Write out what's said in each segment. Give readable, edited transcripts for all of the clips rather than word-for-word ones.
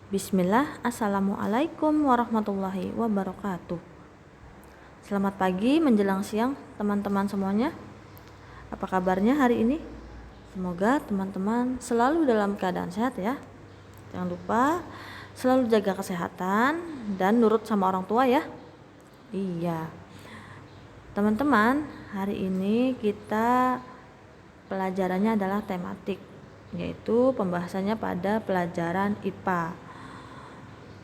Bismillah, Assalamualaikum warahmatullahi wabarakatuh. Selamat pagi menjelang siang teman-teman semuanya. Apa kabarnya hari ini? Semoga teman-teman selalu dalam keadaan sehat ya. Jangan lupa selalu jaga kesehatan dan nurut sama orang tua ya. Iya. Teman-teman, hari ini kita pelajarannya adalah tematik, yaitu pembahasannya pada pelajaran IPA.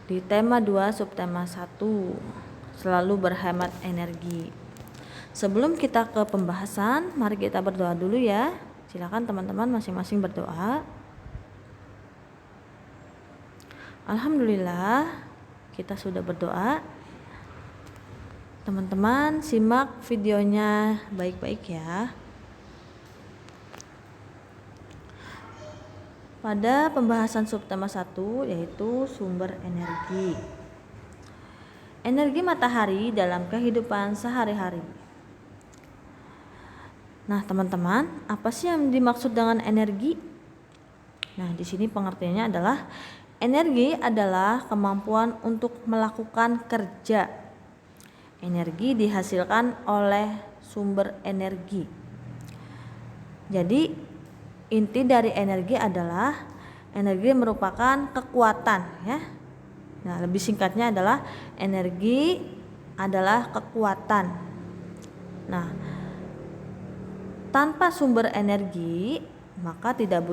Di tema 2 subtema 1, selalu berhemat energi. Sebelum kita ke pembahasan, mari kita berdoa dulu ya. Silakan teman-teman masing-masing berdoa. Alhamdulillah, kita sudah berdoa. Teman-teman simak videonya baik-baik ya. Pada pembahasan subtema 1 yaitu sumber energi. Energi matahari dalam kehidupan sehari-hari. Nah, teman-teman, apa sih yang dimaksud dengan energi? Nah, di sini pengertiannya adalah energi adalah kemampuan untuk melakukan kerja. Energi dihasilkan oleh sumber energi. Jadi inti dari energi adalah energi merupakan kekuatan ya. Nah, lebih singkatnya adalah energi adalah kekuatan. Nah, tanpa sumber energi maka tidak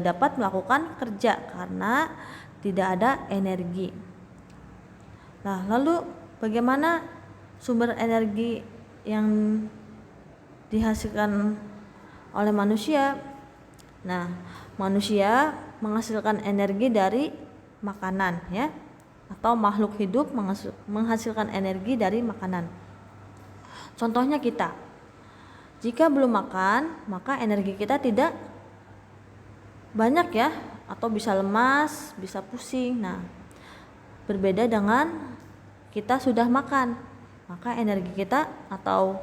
dapat melakukan kerja karena tidak ada energi. Nah, lalu bagaimana sumber energi yang dihasilkan oleh manusia? Nah, manusia menghasilkan energi dari makanan ya, atau makhluk hidup menghasilkan energi dari makanan. Contohnya kita, jika belum makan, maka energi kita tidak banyak ya, atau bisa lemas, bisa pusing. Nah, berbeda dengan kita sudah makan, maka energi kita atau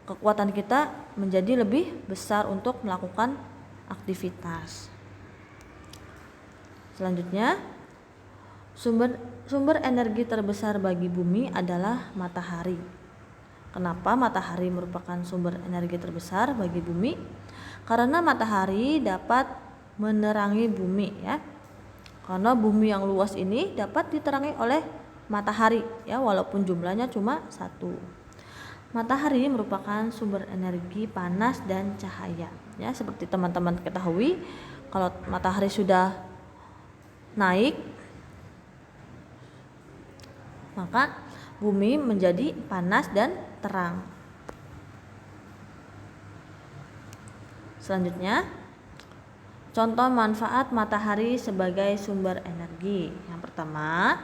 kekuatan kita menjadi lebih besar untuk melakukan aktivitas. Selanjutnya, sumber energi terbesar bagi bumi adalah matahari. Kenapa matahari merupakan sumber energi terbesar bagi bumi? Karena matahari dapat menerangi bumi ya. Karena bumi yang luas ini dapat diterangi oleh matahari ya, walaupun jumlahnya cuma 1. Matahari merupakan sumber energi panas dan cahaya. Ya, seperti teman-teman ketahui, kalau matahari sudah naik, maka bumi menjadi panas dan terang. Selanjutnya, contoh manfaat matahari sebagai sumber energi. Yang pertama,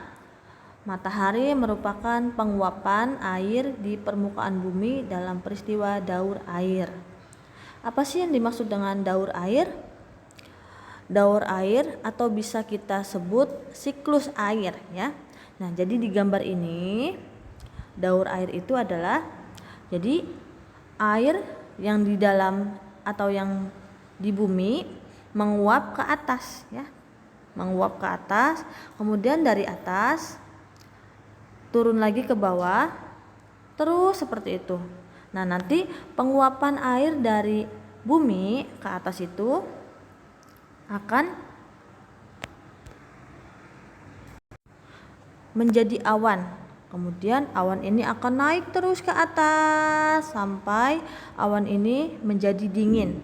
matahari merupakan penguapan air di permukaan bumi dalam peristiwa daur air. Apa sih yang dimaksud dengan daur air? Daur air atau bisa kita sebut siklus air ya. Nah, jadi di gambar ini daur air itu adalah jadi air yang di dalam atau yang di bumi menguap ke atas ya. Menguap ke atas, kemudian dari atas turun lagi ke bawah, terus seperti itu. Nah, nanti penguapan air dari bumi ke atas itu akan menjadi awan. Kemudian awan ini akan naik terus ke atas sampai awan ini menjadi dingin.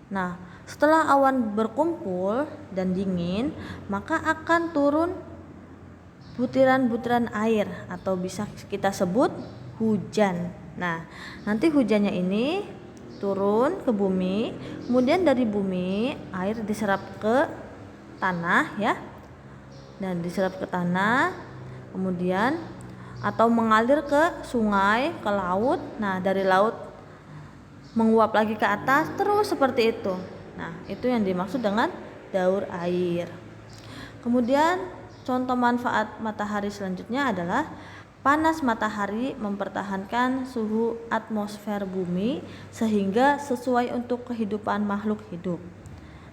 Nah, setelah awan berkumpul dan dingin, maka akan turun butiran-butiran air atau bisa kita sebut hujan. Nah, nanti hujannya ini turun ke bumi, kemudian dari bumi air diserap ke tanah ya. Dan diserap ke tanah, kemudian atau mengalir ke sungai, ke laut. Nah, dari laut menguap lagi ke atas terus seperti itu. Nah, itu yang dimaksud dengan daur air. Kemudian contoh manfaat matahari selanjutnya adalah panas matahari mempertahankan suhu atmosfer bumi sehingga sesuai untuk kehidupan makhluk hidup.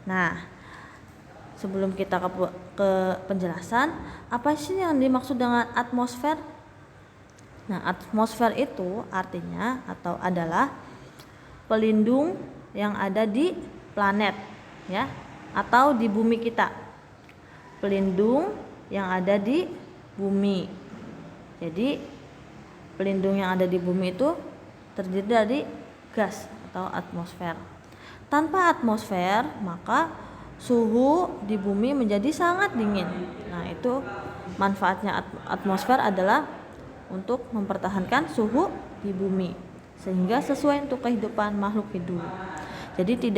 Nah, sebelum kita ke penjelasan, apa sih yang dimaksud dengan atmosfer? Nah, atmosfer itu artinya atau adalah pelindung yang ada di planet ya, atau di bumi kita. Pelindung yang ada di bumi. Jadi pelindung yang ada di bumi itu terdiri dari gas atau atmosfer. Tanpa atmosfer, maka suhu di bumi menjadi sangat dingin. Nah, itu manfaatnya atmosfer adalah untuk mempertahankan suhu di bumi sehingga sesuai untuk kehidupan makhluk hidup. Jadi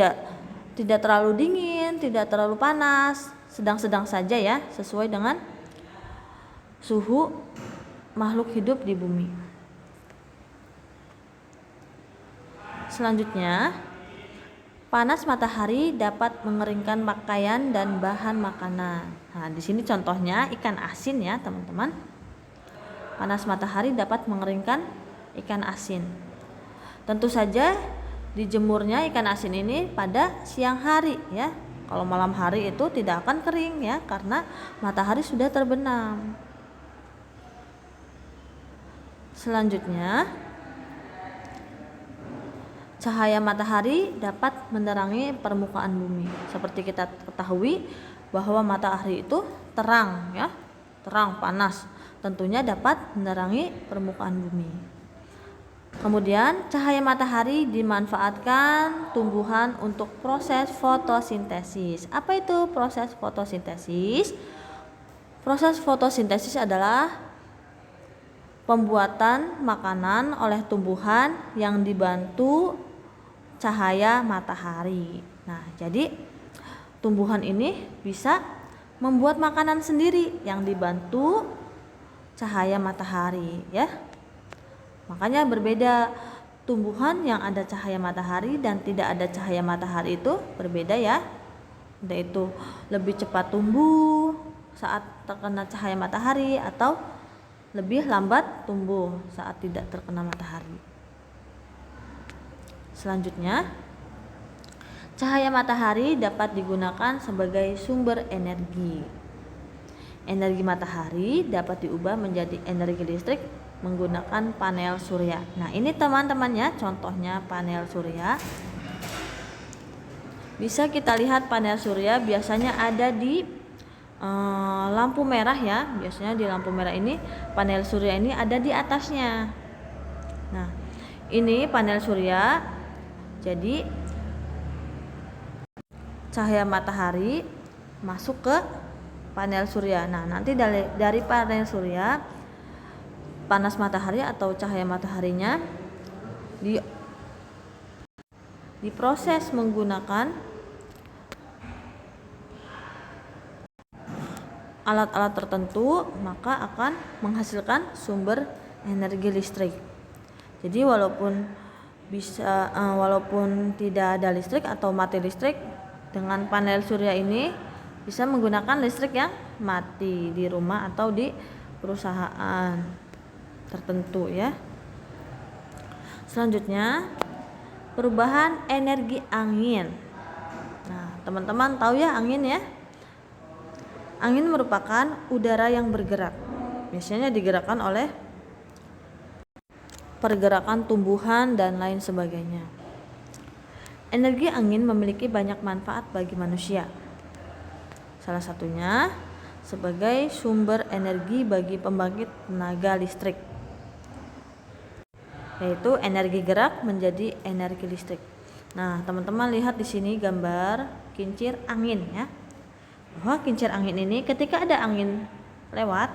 tidak terlalu dingin, tidak terlalu panas, sedang-sedang saja ya, sesuai dengan suhu makhluk hidup di bumi. Selanjutnya, panas matahari dapat mengeringkan pakaian dan bahan makanan. Nah, di sini contohnya ikan asin ya, teman-teman. Panas matahari dapat mengeringkan ikan asin. Tentu saja dijemurnya ikan asin ini pada siang hari ya. Kalau malam hari itu tidak akan kering ya, karena matahari sudah terbenam. Selanjutnya, cahaya matahari dapat menerangi permukaan bumi. Seperti kita ketahui bahwa matahari itu terang ya, terang panas, tentunya dapat menerangi permukaan bumi. Kemudian cahaya matahari dimanfaatkan tumbuhan untuk proses fotosintesis. Apa itu proses fotosintesis? Proses fotosintesis adalah pembuatan makanan oleh tumbuhan yang dibantu cahaya matahari. Nah, jadi tumbuhan ini bisa membuat makanan sendiri yang dibantu cahaya matahari ya. Makanya berbeda, tumbuhan yang ada cahaya matahari dan tidak ada cahaya matahari itu berbeda ya. Yaitu lebih cepat tumbuh saat terkena cahaya matahari atau lebih lambat tumbuh saat tidak terkena matahari. Selanjutnya, cahaya matahari dapat digunakan sebagai sumber energi. Energi matahari dapat diubah menjadi energi listrik menggunakan panel surya. Nah, ini teman-teman ya, contohnya panel surya. Bisa kita lihat panel surya biasanya ada di lampu merah ya. Biasanya di lampu merah ini panel surya ini ada di atasnya. Nah, ini panel surya. Jadi cahaya matahari masuk ke panel surya. Nah, nanti dari panel surya, panas matahari atau cahaya mataharinya diproses menggunakan alat-alat tertentu, maka akan menghasilkan sumber energi listrik. Jadi walaupun tidak ada listrik atau mati listrik, dengan panel surya ini bisa menggunakan listrik yang mati di rumah atau di perusahaan tertentu ya. Selanjutnya, perubahan energi angin. Nah, teman-teman tahu ya angin ya? Angin merupakan udara yang bergerak. Biasanya digerakkan oleh pergerakan tumbuhan dan lain sebagainya. Energi angin memiliki banyak manfaat bagi manusia. Salah satunya sebagai sumber energi bagi pembangkit tenaga listrik, yaitu energi gerak menjadi energi listrik. Nah, teman-teman lihat di sini gambar kincir angin ya. Bahwa kincir angin ini ketika ada angin lewat,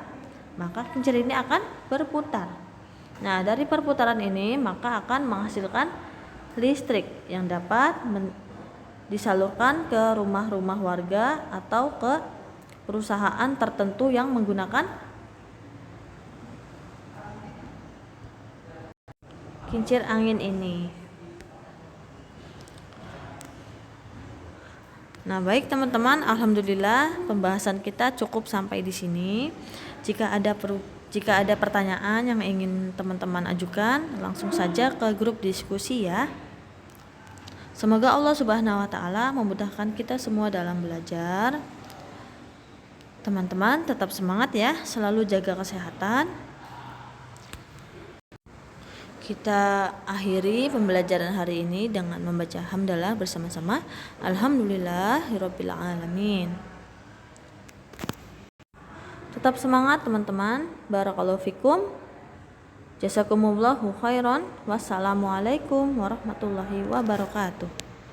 maka kincir ini akan berputar. Nah, dari perputaran ini maka akan menghasilkan listrik yang dapat disalurkan ke rumah-rumah warga atau ke perusahaan tertentu yang menggunakan kincir angin ini. Nah, baik teman-teman, alhamdulillah pembahasan kita cukup sampai di sini. Jika ada pertanyaan yang ingin teman-teman ajukan, langsung saja ke grup diskusi ya. Semoga Allah Subhanahu wa taala memudahkan kita semua dalam belajar. Teman-teman tetap semangat ya, selalu jaga kesehatan. Kita akhiri pembelajaran hari ini dengan membaca hamdalah bersama-sama. Alhamdulillahirabbil alamin. Tetap semangat teman-teman. Barakallahu fikum. Jazakumullahu khairan. Wassalamualaikum warahmatullahi wabarakatuh.